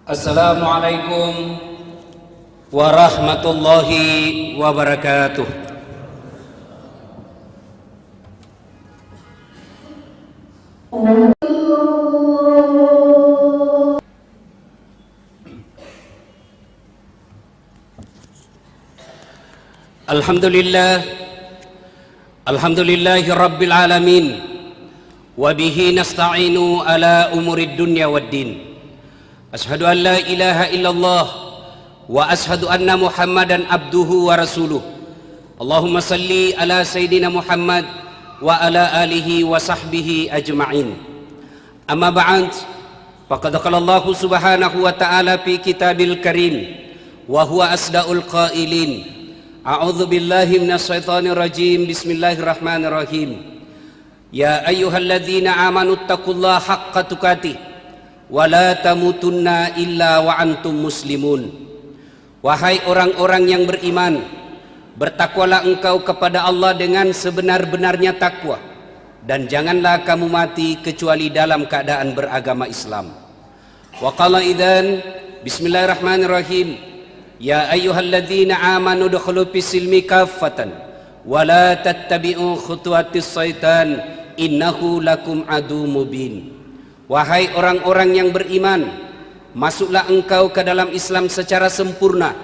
Assalamualaikum warahmatullahi wabarakatuh. Alhamdulillahi rabbil alamin, wa bihi nasta'inu ala umurid dunya waddin. Ashhadu an la ilaha illallah wa ashhadu anna Muhammadan abduhu wa rasuluh. Allahumma salli ala sayyidina Muhammad wa ala alihi wa sahbihi ajma'in. Amma ba'd, faqad qala Allah subhanahu wa ta'ala fi kitabil karim wa huwa asdaqul qailin. A'udzu billahi minasy syaithanir rajim. Bismillahirrahmanirrahim. Ya ayyuhalladzina amanu taqullaha haqqa tuqatih wa la tamutunna illa wa antum muslimun. Wahai orang-orang yang beriman, bertakwalah engkau kepada Allah dengan sebenar-benarnya takwa, dan janganlah kamu mati kecuali dalam keadaan beragama Islam. Wa qala idzan bismillahirrahmanirrahim. Ya ayyuhalladzina amanu udkhulu fis-silmi kaffatan wa la tattabi'u khutuwatis syaitan innahu lakum adu mubin. Wahai orang-orang yang beriman, masuklah engkau ke dalam Islam secara sempurna,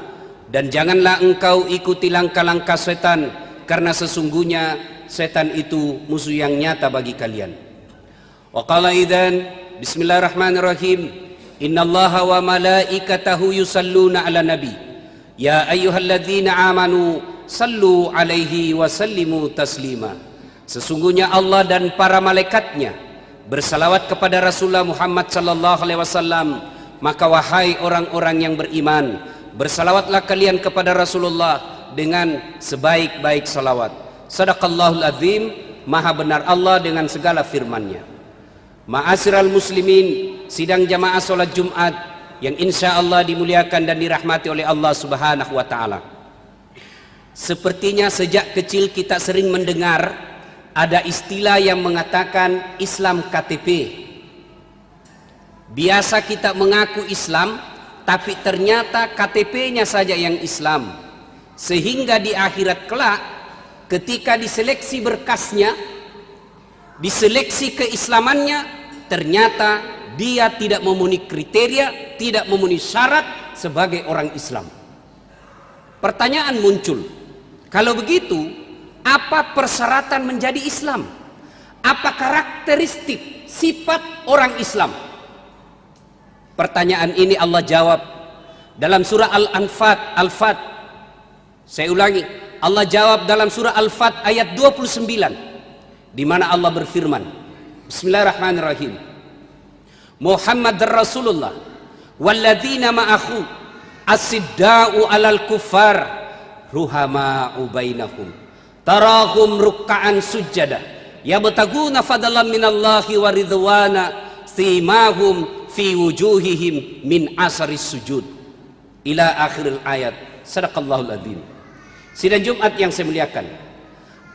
dan janganlah engkau ikuti langkah-langkah setan, karena sesungguhnya setan itu musuh yang nyata bagi kalian. Wa qala idzan bismillahirrahmanirrahim. Innallaha wa malaikatahu yusalluna ala nabi. Ya ayyuhalladzina amanu sallu alaihi wa sallimu taslima. Sesungguhnya Allah dan para malaikatnya bersalawat kepada Rasulullah Muhammad sallallahu alaihi wasallam. Maka wahai orang-orang yang beriman, bersalawatlah kalian kepada Rasulullah dengan sebaik-baik salawat. Sadaqallahul azim, maha benar Allah dengan segala firman-Nya. Ma'asyiral muslimin, sidang jamaah salat Jumat yang insya Allah dimuliakan dan dirahmati oleh Allah subhanahu wa ta'ala. Sepertinya sejak kecil kita sering mendengar ada istilah yang mengatakan Islam KTP. Biasa kita mengaku Islam, tapi ternyata KTP-nya saja yang Islam. Sehingga di akhirat kelak, ketika diseleksi berkasnya, diseleksi keislamannya, ternyata dia tidak memenuhi kriteria, tidak memenuhi syarat sebagai orang Islam. Pertanyaan muncul, kalau begitu, apa persyaratan menjadi Islam? Apa karakteristik sifat orang Islam? Pertanyaan ini Allah jawab dalam surah Al-Fat. Saya ulangi, Allah jawab dalam surah Al-Fat ayat 29, di mana Allah berfirman, Bismillahirrahmanirrahim. Muhammadar Rasulullah walladzina ma'ahu as-sidda'u 'alal kuffar ruhama'u bainahum tarahum ruk'an sujada yabtaguna fadlan minallahi wa ridwana simahum fi wujuhihim min asaris sujud ila akhiril ayat. Sadaqallahul adzim. Sidang Jumat yang saya muliakan,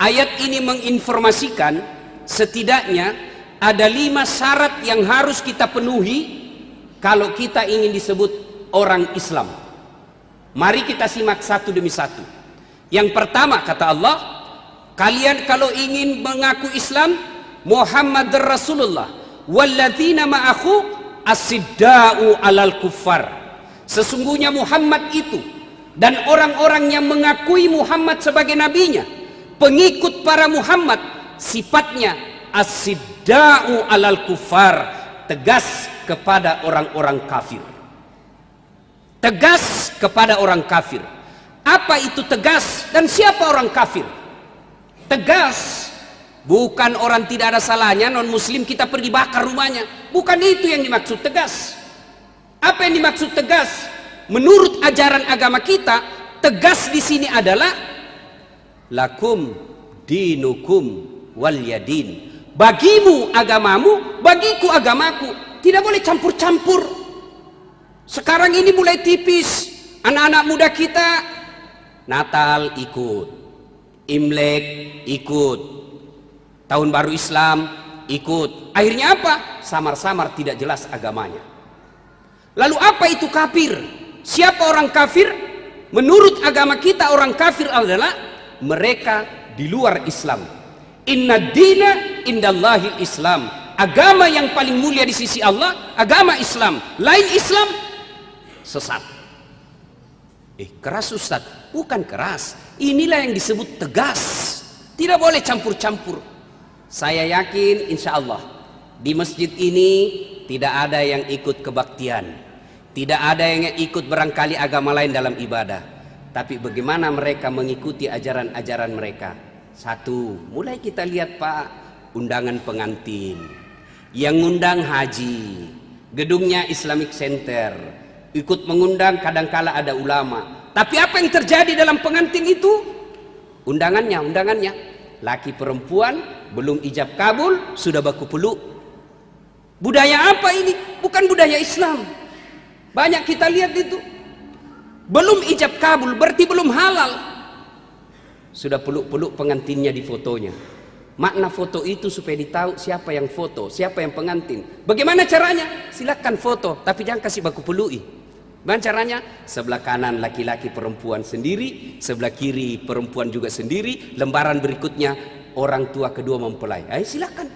ayat ini menginformasikan setidaknya ada 5 syarat yang harus kita penuhi kalau kita ingin disebut orang Islam. Mari kita simak satu demi satu. Yang pertama, kata Allah, kalian kalau ingin mengaku Islam, Muhammad Rasulullah walladzina ma'ahu as-sidda'u 'alal kuffar. Sesungguhnya Muhammad itu dan orang-orang yang mengakui Muhammad sebagai nabinya, pengikut para Muhammad, sifatnya as-sidda'u 'alal kuffar, tegas kepada orang-orang kafir. Tegas kepada orang kafir. Apa itu tegas dan siapa orang kafir? Tegas bukan orang tidak ada salahnya non muslim kita pergi bakar rumahnya, bukan itu yang dimaksud tegas. Apa yang dimaksud tegas? Menurut ajaran agama kita, tegas di sini adalah lakum dinukum walyadin. Bagimu agamamu, bagiku agamaku. Tidak boleh campur-campur. Sekarang ini mulai tipis. Anak-anak muda kita Natal ikut, Imlek ikut, Tahun Baru Islam ikut. Akhirnya apa? Samar-samar tidak jelas agamanya. Lalu apa itu kafir? Siapa orang kafir? Menurut agama kita, orang kafir adalah mereka di luar Islam. Inna dina indallahil Islam. Agama yang paling mulia di sisi Allah, agama Islam. Lain Islam, sesat. Keras Ustaz? Bukan keras. Inilah yang disebut tegas. Tidak boleh campur-campur. Saya yakin insya Allah di masjid ini tidak ada yang ikut kebaktian, tidak ada yang ikut barangkali agama lain dalam ibadah. Tapi bagaimana mereka mengikuti ajaran-ajaran mereka? Satu, mulai kita lihat Pak, undangan pengantin, yang ngundang haji, gedungnya Islamic Center, ikut mengundang kadangkala ada ulama. Tapi apa yang terjadi dalam pengantin itu? Undangannya, laki perempuan belum ijab kabul sudah baku peluk. Budaya apa ini? Bukan budaya Islam. Banyak kita lihat itu. Belum ijab kabul berarti belum halal, sudah peluk-peluk pengantinnya di fotonya. Makna foto itu supaya ditahu siapa yang foto, siapa yang pengantin. Bagaimana caranya? Silakan foto, tapi jangan kasih baku pelui. Bagaimana caranya? Sebelah kanan laki-laki perempuan sendiri, sebelah kiri perempuan juga sendiri. Lembaran berikutnya orang tua kedua mempelai. Ayo silakan.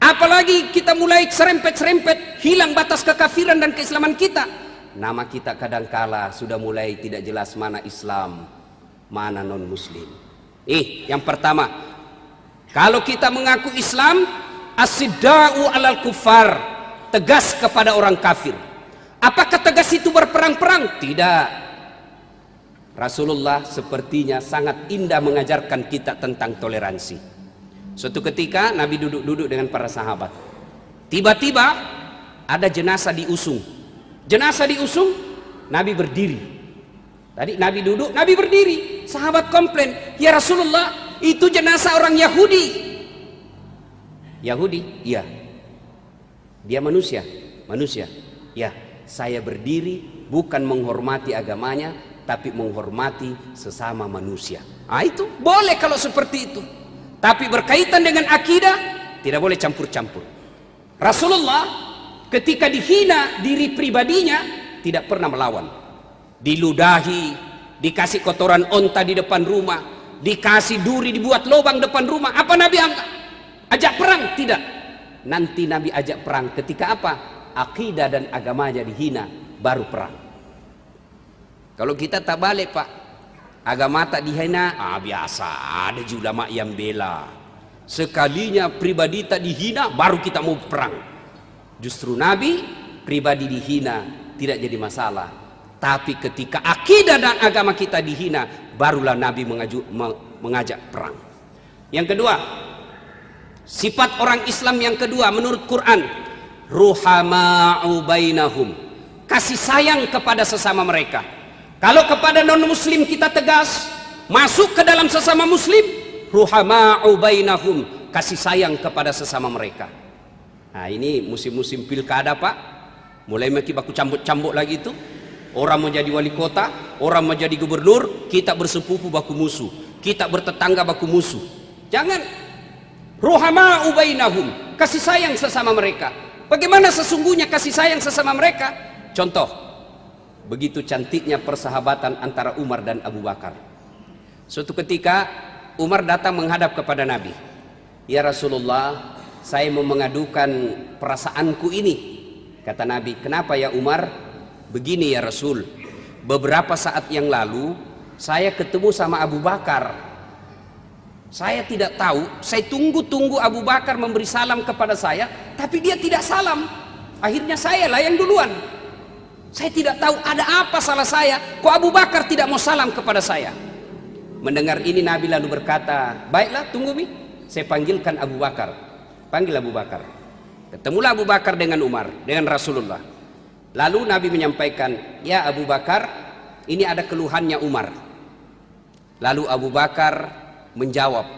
Apalagi kita mulai serempet-serempet, hilang batas kekafiran dan keislaman kita. Nama kita kadangkala sudah mulai tidak jelas mana Islam, mana non Muslim. Yang pertama, kalau kita mengaku Islam, as-sidda'u alal kufar, tegas kepada orang kafir. Apakah tegas itu berperang-perang? Tidak. Rasulullah sepertinya sangat indah mengajarkan kita tentang toleransi. Suatu ketika Nabi duduk-duduk dengan para sahabat. Tiba-tiba ada jenazah diusung. Jenazah diusung, Nabi berdiri. Tadi Nabi duduk, Nabi berdiri. Sahabat komplain, ya Rasulullah, itu jenazah orang Yahudi. Yahudi? Iya. Dia manusia? Manusia. Ya, saya berdiri bukan menghormati agamanya, tapi menghormati sesama manusia. Itu boleh kalau seperti itu. Tapi berkaitan dengan akidah, tidak boleh campur-campur. Rasulullah ketika dihina diri pribadinya, tidak pernah melawan. Diludahi, dikasih kotoran onta di depan rumah, dikasih duri, dibuat lubang depan rumah. Apa Nabi ajak perang? Tidak. Nanti Nabi ajak perang ketika apa? Akidah dan agamanya dihina, baru perang. Kalau kita tak balik Pak, agama tak dihina, biasa, ada ulama yang bela. Sekalinya pribadi tak dihina, baru kita mau perang. Justru Nabi pribadi dihina tidak jadi masalah. Tapi ketika akidah dan agama kita dihina, barulah Nabi mengajak perang. Yang kedua, sifat orang Islam yang kedua menurut Quran, ruhama'u bainahum, kasih sayang kepada sesama mereka. Kalau kepada non muslim kita tegas, masuk ke dalam sesama muslim, ruhama'u bainahum, kasih sayang kepada sesama mereka. Nah ini musim-musim pilkada Pak, mulai maki baku cambuk-cambuk lagi itu. Orang mau jadi wali kota, orang mau jadi gubernur, kita bersepupu baku musuh, kita bertetangga baku musuh. Jangan. Ruhama'u bainahum, kasih sayang sesama mereka. Bagaimana sesungguhnya kasih sayang sesama mereka? Contoh, begitu cantiknya persahabatan antara Umar dan Abu Bakar. Suatu ketika Umar datang menghadap kepada Nabi. Ya Rasulullah, saya mau mengadukan perasaanku ini. Kata Nabi, kenapa ya Umar? Begini ya Rasul, beberapa saat yang lalu saya ketemu sama Abu Bakar. Saya tidak tahu, saya tunggu-tunggu Abu Bakar memberi salam kepada saya, tapi dia tidak salam. Akhirnya saya lah yang duluan. Saya tidak tahu ada apa salah saya, kok Abu Bakar tidak mau salam kepada saya. Mendengar ini Nabi lalu berkata, baiklah tunggu Mi, saya panggilkan Abu Bakar. Panggil Abu Bakar. Ketemulah Abu Bakar dengan Umar, dengan Rasulullah. Lalu Nabi menyampaikan, ya Abu Bakar, ini ada keluhannya Umar. Lalu Abu Bakar menjawab,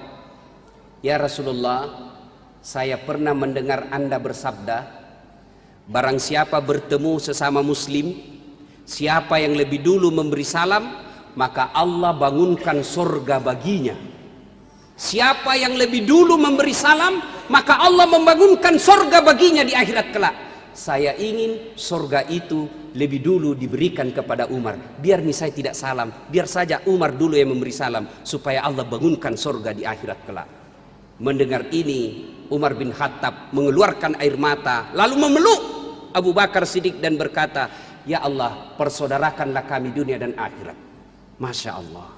ya Rasulullah, saya pernah mendengar Anda bersabda, barang siapa bertemu sesama muslim, siapa yang lebih dulu memberi salam, maka Allah bangunkan surga baginya. Siapa yang lebih dulu memberi salam, maka Allah membangunkan surga baginya di akhirat kelak. saya ingin surga itu lebih dulu diberikan kepada Umar. Biar nih saya tidak salam, biar saja Umar dulu yang memberi salam, supaya Allah bangunkan surga di akhirat kelak. Mendengar ini, Umar bin Khattab mengeluarkan air mata, lalu memeluk Abu Bakar Siddiq dan berkata, ya Allah, persaudarakanlah kami dunia dan akhirat. Masya Allah.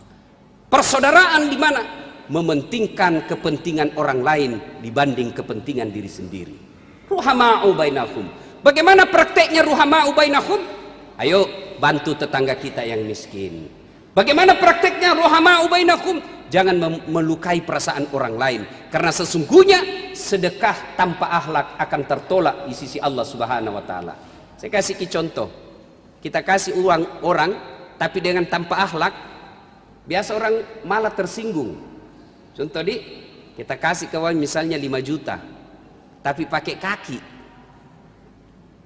Persaudaraan di mana? Mementingkan kepentingan orang lain dibanding kepentingan diri sendiri. Ruhama'u bainahum. Bagaimana prakteknya ruhama'u bainahum? Ayo bantu tetangga kita yang miskin. Bagaimana prakteknya ruhama'u bainahum? Jangan melukai perasaan orang lain, karena sesungguhnya sedekah tanpa akhlak akan tertolak di sisi Allah Subhanahu wa taala. Saya kasih contoh. Kita kasih uang orang tapi dengan tanpa akhlak, biasa orang malah tersinggung. Contoh kita kasih kawan misalnya 5 juta tapi pakai kaki.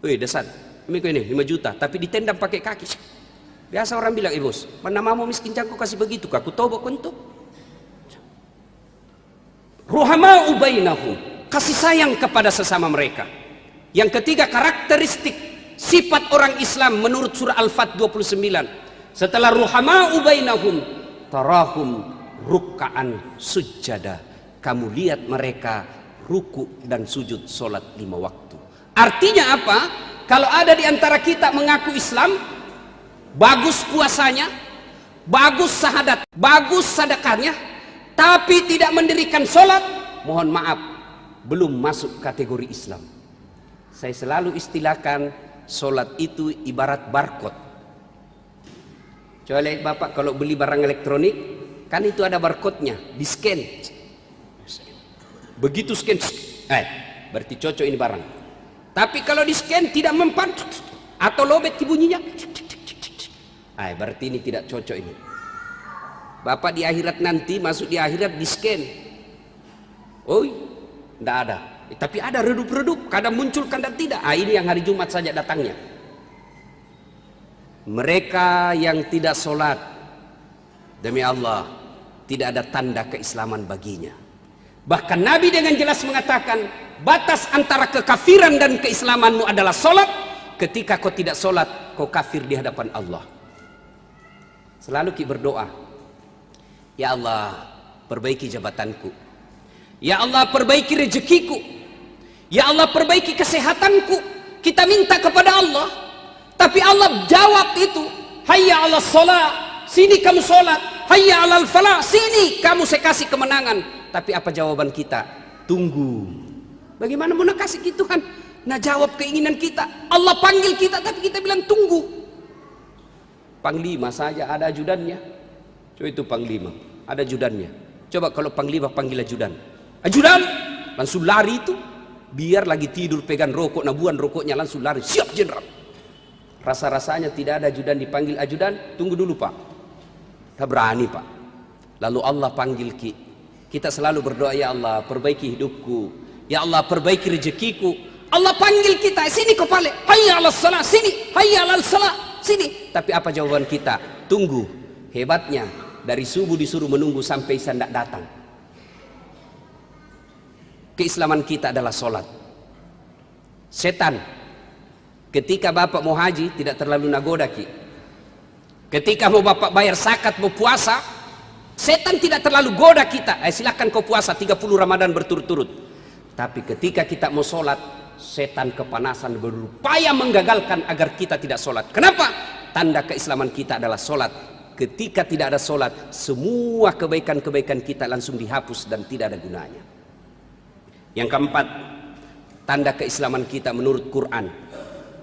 Wih dasar, ini 5 juta tapi ditendang pakai kaki. Biasa orang bilang, bos, mana mau miskin cangku kasih begitu, aku tobok untuk. Ruhama'u bainahum, kasih sayang kepada sesama mereka. Yang ketiga, karakteristik sifat orang Islam menurut surah Al-Fat 29. Setelah ruhama'u bainahum, tarahum ruk'an sujada, kamu lihat mereka ruku dan sujud solat 5 waktu. Artinya apa? Kalau ada di antara kita mengaku Islam, bagus puasanya, bagus syahadat, bagus sedekahnya, tapi tidak mendirikan solat, mohon maaf, belum masuk kategori Islam. Saya selalu istilahkan solat itu ibarat barcode. Coba lihat Bapak kalau beli barang elektronik, kan itu ada barcode-nya, di scan. Begitu scan, berarti cocok ini barang. Tapi kalau di scan tidak mempan atau lobet bunyinya, berarti ini tidak cocok ini. Bapak di akhirat nanti masuk di akhirat di scan. Oh, tidak ada. Tapi ada redup-redup, kadang muncul kadang tidak. Ini yang hari Jumat saja datangnya. Mereka yang tidak sholat, demi Allah, tidak ada tanda keislaman baginya. Bahkan Nabi dengan jelas mengatakan, batas antara kekafiran dan keislamanmu adalah sholat. Ketika kau tidak sholat, kau kafir di hadapan Allah. Selalu kita berdoa, ya Allah, perbaiki jabatanku. Ya Allah, perbaiki rezekiku. Ya Allah, perbaiki kesehatanku. Kita minta kepada Allah, tapi Allah jawab itu, hayya 'alas shalah, sini kamu sholat. Hayya 'alal falah, sini kamu saya kasih kemenangan. Tapi apa jawaban kita? Tunggu. Bagaimana mau kasih gitu kan? Nah jawab keinginan kita. Allah panggil kita tapi kita bilang tunggu. Panglima saja ada ajudannya. Coba itu panglima, ada ajudannya. Coba kalau panglima panggil ajudan. Ajudan langsung lari itu. Biar lagi tidur pegang rokok, nabuan rokoknya langsung lari. Siap jenderal. Rasa-rasanya tidak ada ajudan dipanggil ajudan. Tunggu dulu Pak. Tak berani Pak. Lalu Allah panggil kita selalu berdoa, ya Allah perbaiki hidupku, ya Allah perbaiki rezekiku. Allah panggil kita, sini kepala, hayya 'alas shalah, sini, hayya 'alal shalah, sini. Tapi apa jawaban kita? Tunggu. Hebatnya dari subuh disuruh menunggu sampai isya tidak datang. Keislaman kita adalah sholat. Setan ketika Bapak mau haji tidak terlalu nagoda ketika mau Bapak bayar zakat, mau puasa, setan tidak terlalu goda kita. Silahkan kau puasa 30 Ramadan berturut-turut. Tapi ketika kita mau sholat, setan kepanasan berupaya menggagalkan agar kita tidak sholat. Kenapa? Tanda keislaman kita adalah sholat. Ketika tidak ada sholat, semua kebaikan-kebaikan kita langsung dihapus dan tidak ada gunanya. Yang keempat, tanda keislaman kita menurut Quran,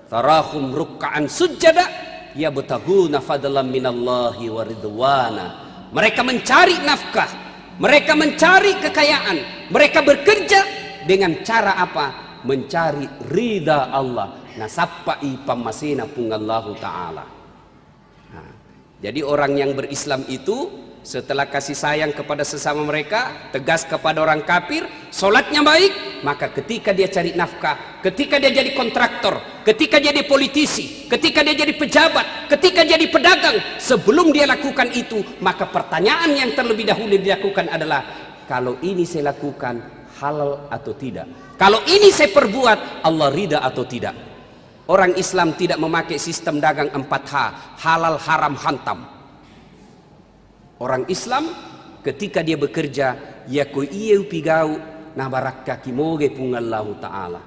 tarahum ruk'an sujada yabtaguna fadlan minallahi wa ridwana. Mereka mencari nafkah, mereka mencari kekayaan, mereka bekerja dengan cara apa? Mencari ridha Allah. Nasappai pamasina pungallahu ta'ala. Jadi orang yang berislam itu setelah kasih sayang kepada sesama mereka, tegas kepada orang kafir, sholatnya baik, maka ketika dia cari nafkah, ketika dia jadi kontraktor, ketika dia jadi politisi, ketika dia jadi pejabat, ketika dia jadi pedagang, sebelum dia lakukan itu, maka pertanyaan yang terlebih dahulu dilakukan adalah, kalau ini saya lakukan halal atau tidak? Kalau ini saya perbuat Allah ridha atau tidak? Orang Islam tidak memakai sistem dagang 4H, halal haram hantam. Orang Islam ketika dia bekerja, ya ko ieu pigau na barakka kimoge pungallahu taala.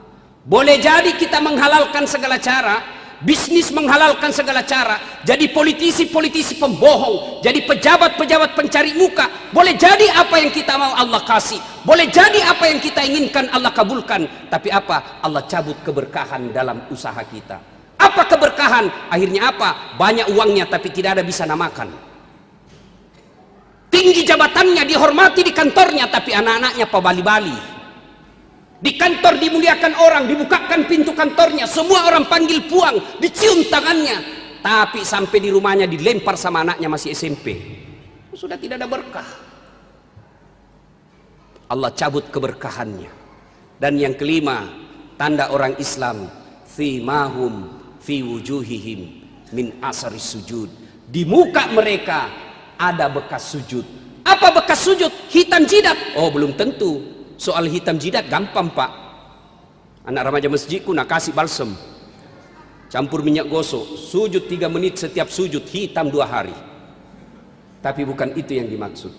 Boleh jadi kita menghalalkan segala cara, bisnis menghalalkan segala cara, jadi politisi-politisi pembohong, jadi pejabat-pejabat pencari muka. Boleh jadi apa yang kita mau Allah kasih, boleh jadi apa yang kita inginkan Allah kabulkan. Tapi apa? Allah cabut keberkahan dalam usaha kita. Apa keberkahan? Akhirnya apa? Banyak uangnya tapi tidak ada bisa namakan. Tinggi jabatannya, dihormati di kantornya, tapi anak-anaknya pabali-bali. Di kantor dimuliakan orang, dibukakan pintu kantornya, semua orang panggil puang, dicium tangannya, tapi sampai di rumahnya dilempar sama anaknya masih SMP. Sudah tidak ada berkah. Allah cabut keberkahannya. Dan yang kelima, tanda orang Islam, thimahum fi wujuhihim min asari sujud. Di muka mereka ada bekas sujud. Apa bekas sujud? Hitam jidat. Oh, belum tentu. Soal hitam jidat gampang, Pak. Anak remaja masjidku nak kasih balsem, campur minyak gosok, sujud 3 menit setiap sujud, hitam 2 hari. Tapi bukan itu yang dimaksud.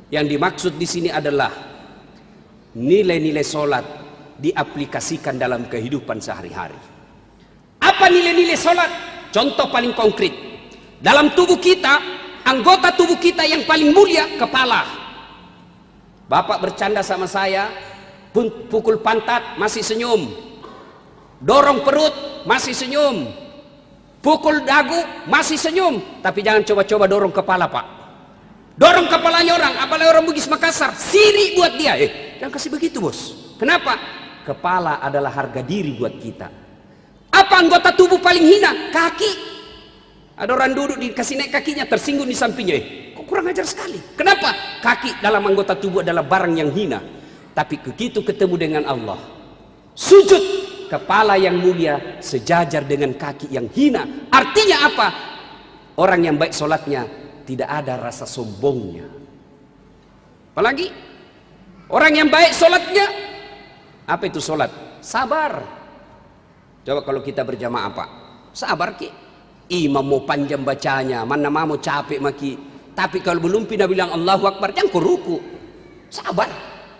Yang dimaksud di sini adalah nilai-nilai solat diaplikasikan dalam kehidupan sehari-hari. Apa nilai-nilai solat? Contoh paling konkret. Dalam tubuh kita, anggota tubuh kita yang paling mulia, kepala. Bapak bercanda sama saya, pukul pantat masih senyum, dorong perut masih senyum, pukul dagu masih senyum. Tapi jangan coba-coba dorong kepala, Pak. Dorong kepalanya orang, apalagi orang Bugis Makassar, siri buat dia. Jangan kasih begitu, bos. Kenapa? Kepala adalah harga diri buat kita. Apa anggota tubuh paling hina? Kaki. Ada orang duduk dikasih naik kakinya, tersinggung di sampingnya. Kok kurang ajar sekali. Kenapa? Kaki dalam anggota tubuh adalah barang yang hina. Tapi begitu ketemu dengan Allah, sujud, kepala yang mulia sejajar dengan kaki yang hina. Artinya apa? Orang yang baik solatnya tidak ada rasa sombongnya. Apalagi orang yang baik solatnya, apa itu solat? Sabar. Coba kalau kita berjamaah, Pak, sabar ki. Imam mau panjang bacanya, mana mau capek maki. Tapi kalau belum pindah bilang Allahu Akbar, jangan kau ruku. Sabar.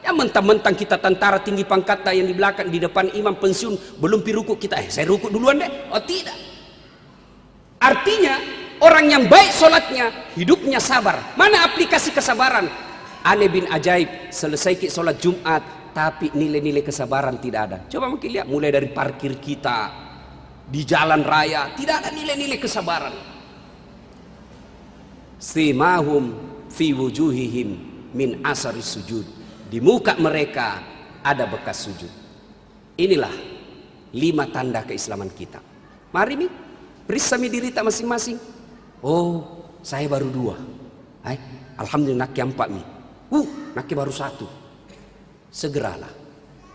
Ya mentang-mentang kita tentara tinggi pangkatnya yang di belakang, di depan imam pensiun belum pi ruku kita, saya ruku duluan deh. Oh tidak. Artinya orang yang baik solatnya, hidupnya sabar. Mana aplikasi kesabaran? Aneh bin ajaib, selesai ki solat Jumat, tapi nilai-nilai kesabaran tidak ada. Coba mungkin lihat, mulai dari parkir kita, di jalan raya, tidak ada nilai-nilai kesabaran. Simahum fi wujuhihim min asari sujud. Di muka mereka ada bekas sujud. Inilah 5 tanda keislaman kita. Mari nih, periksa diri kita masing-masing. Oh, saya baru 2. Alhamdulillah naknya 4 nih. Naknya baru 1. Segeralah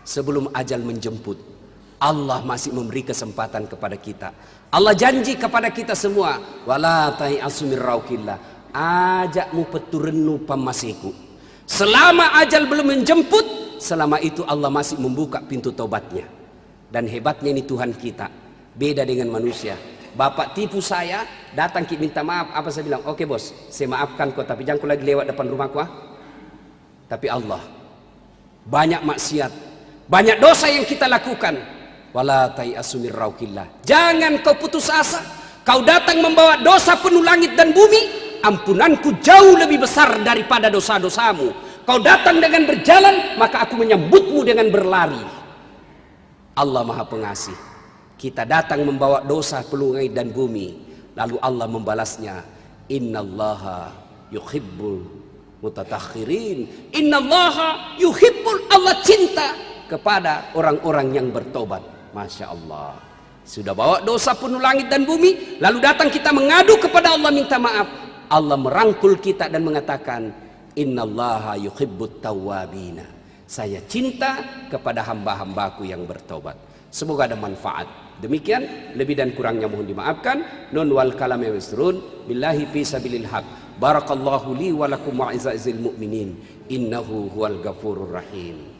sebelum ajal menjemput. Allah masih memberi kesempatan kepada kita. Allah janji kepada kita semua, wala ta'iasu min rauqillah, ajakmu peturenu pamasiku. Selama ajal belum menjemput, selama itu Allah masih membuka pintu taubatnya. Dan hebatnya ini Tuhan kita, beda dengan manusia. Bapak tipu saya, datang minta maaf, apa saya bilang? Oke bos, saya maafkan kau, tapi jangan kau lagi lewat depan rumahku. Tapi Allah, banyak maksiat, banyak dosa yang kita lakukan. Wala ta'iasu min rauqillah. Jangan kau putus asa. Kau datang membawa dosa penuh langit dan bumi, ampunanku jauh lebih besar daripada dosa-dosamu. Kau datang dengan berjalan, maka aku menyambutmu dengan berlari. Allah Maha Pengasih. Kita datang membawa dosa penuh langit dan bumi, lalu Allah membalasnya, innallaha yuhibbul mutatahhirin. Innallaha yuhibbul, Allah cinta kepada orang-orang yang bertobat. Masya Allah, sudah bawa dosa penuh langit dan bumi, lalu datang kita mengadu kepada Allah minta maaf. Allah merangkul kita dan mengatakan, innallaha yuhibbut tawwabina. Saya cinta kepada hamba-hambaku yang bertobat. Semoga ada manfaat. Demikian, lebih dan kurangnya mohon dimaafkan. Nun wal kalami wasrun billahi fi sabilil haq. Barakallahu li wa lakum wa izza'il mu'minin. Innahu huwal ghafurur rahim.